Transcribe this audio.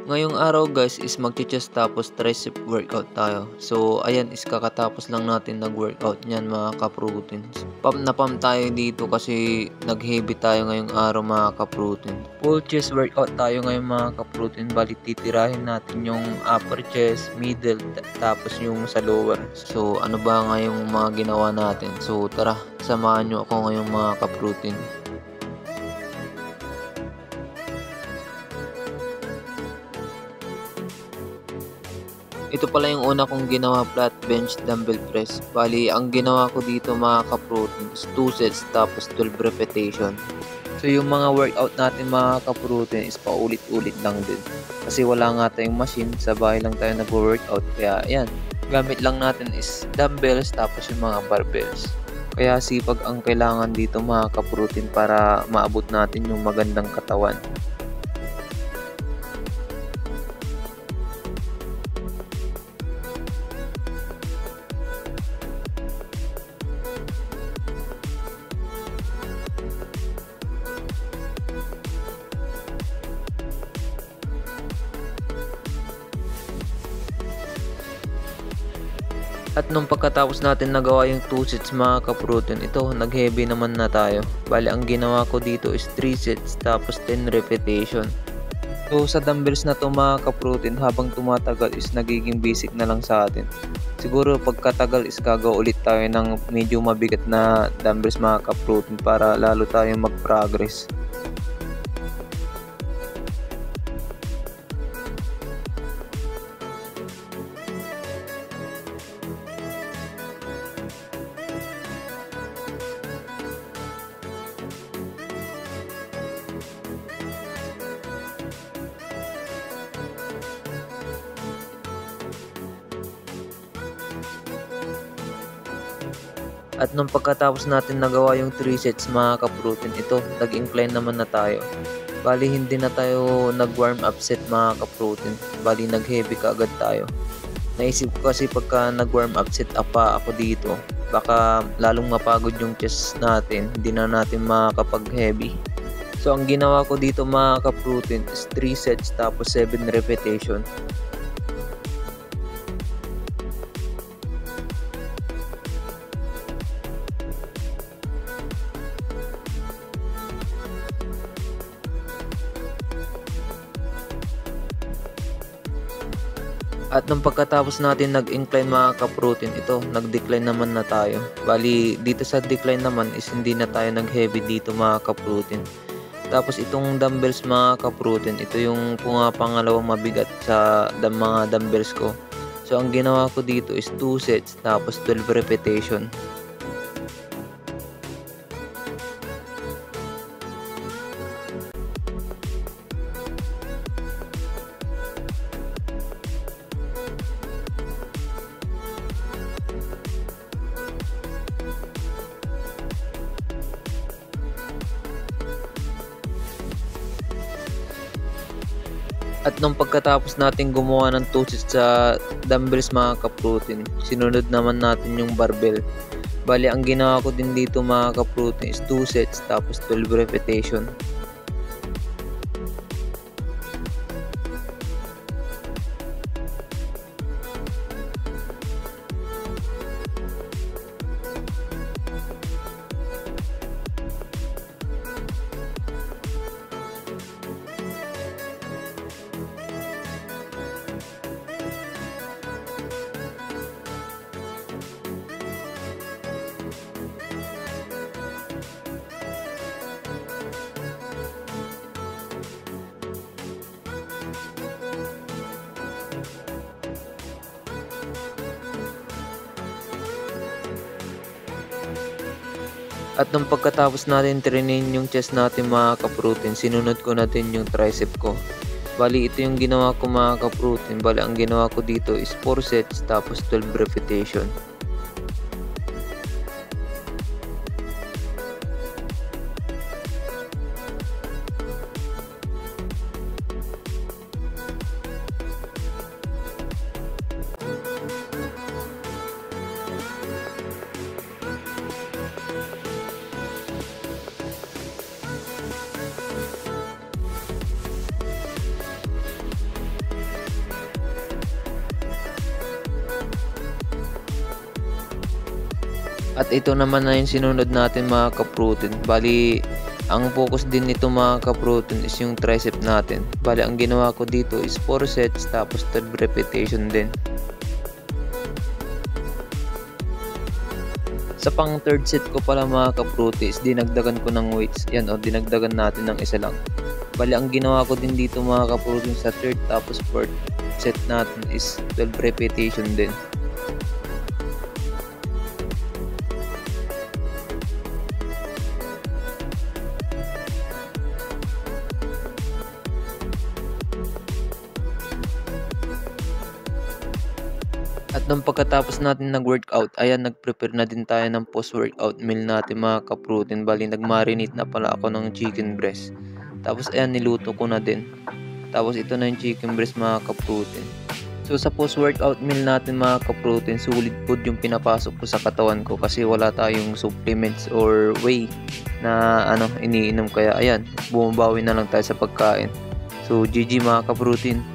Ngayong araw guys is magche-chest tapos tricep workout tayo. So ayan is kakatapos lang natin nag-workout niyan mga ka-proteins. Pump na pump tayo dito kasi nag-heavy tayo ngayong araw mga ka-protein. Full chest workout tayo ngayon mga ka-protein. Bali titirahin natin yung upper chest, middle, tapos yung sa lower. So ano ba ngayong mga ginawa natin? So tara, samahan nyo ako ngayong mga ka-protein. Ito pala yung una kong ginawa flat bench dumbbell press. Bali, ang ginawa ko dito mga ka-protein is 2 sets tapos 12 repetition. So yung mga workout natin mga ka-protein is paulit-ulit lang din. Kasi wala nga tayong machine, sa bahay lang tayo nag-workout. Kaya yan, gamit lang natin is dumbbells tapos yung mga barbells. Kaya sipag ang kailangan dito mga ka-protein para maabot natin yung magandang katawan. At nung pagkatapos natin nagawa yung 2 sets mga ka-protein, ito nag-heavy naman na tayo. Bali ang ginawa ko dito is 3 sets tapos 10 repetition. So sa dumbbells na to mga ka-protein, habang tumatagal is nagiging basic na lang sa atin. Siguro pagkatagal is gagawa ulit tayo ng medyo mabigat na dumbbells mga ka-protein para lalo tayong mag-progress. At nung pagkatapos natin nagawa yung 3 sets mga ka-protein, ito nag-incline naman na tayo. Bali hindi na tayo nag-warm up set mga ka-protein. Bali nag-heavy ka agad tayo. Naisip ko kasi pagka nag-warm up set up pa ako dito, baka lalong mapagod yung chest natin, hindi na natin makakapag-heavy. So ang ginawa ko dito mga ka-protein is 3 sets tapos 7 repetition. At nung pagkatapos natin nag-incline mga ka-protein, ito nag-decline naman na tayo. Bali dito sa decline naman is hindi na tayo nag-heavy dito mga ka-protein. Tapos itong dumbbells mga ka-protein, ito yung pangalawang mabigat sa mga dumbbells ko. So ang ginawa ko dito is 2 sets tapos 12 repetition. At nung pagkatapos natin gumawa ng 2 sets sa dumbbells mga ka-protein, sinunod naman natin yung barbell. Bali ang ginawa ko din dito mga ka-protein is 2 sets tapos 12 repetition. At nung pagkatapos natin trainin yung chest natin mga ka-protein, sinunod ko natin yung tricep ko. Bali ito yung ginawa ko mga ka-protein. Bali ang ginawa ko dito is 4 sets tapos 12 repetition. At ito naman na yung sinunod natin mga ka-protein. Bali, ang focus din nito mga ka-protein is yung tricep natin. Bali, ang ginawa ko dito is 4 sets tapos 12 repetition din. Sa pang third set ko pala mga ka-protein is dinagdagan ko ng weights. Yan o, dinagdagan natin ng isa lang. Bali, ang ginawa ko din dito mga ka-protein sa third tapos fourth set natin is 12 repetition din. At nung pagkatapos natin nag-workout, ayan, nag-prepare na din tayo ng post-workout meal natin mga ka-protein. Bali, nag-marinate na pala ako ng chicken breast. Tapos ayan, niluto ko na din. Tapos ito na yung chicken breast mga ka-protein. So sa post-workout meal natin mga ka-protein, solid food yung pinapasok ko sa katawan ko kasi wala tayong supplements or whey na iniinom. Kaya ayan, bumabawi na lang tayo sa pagkain. So GG mga ka-protein.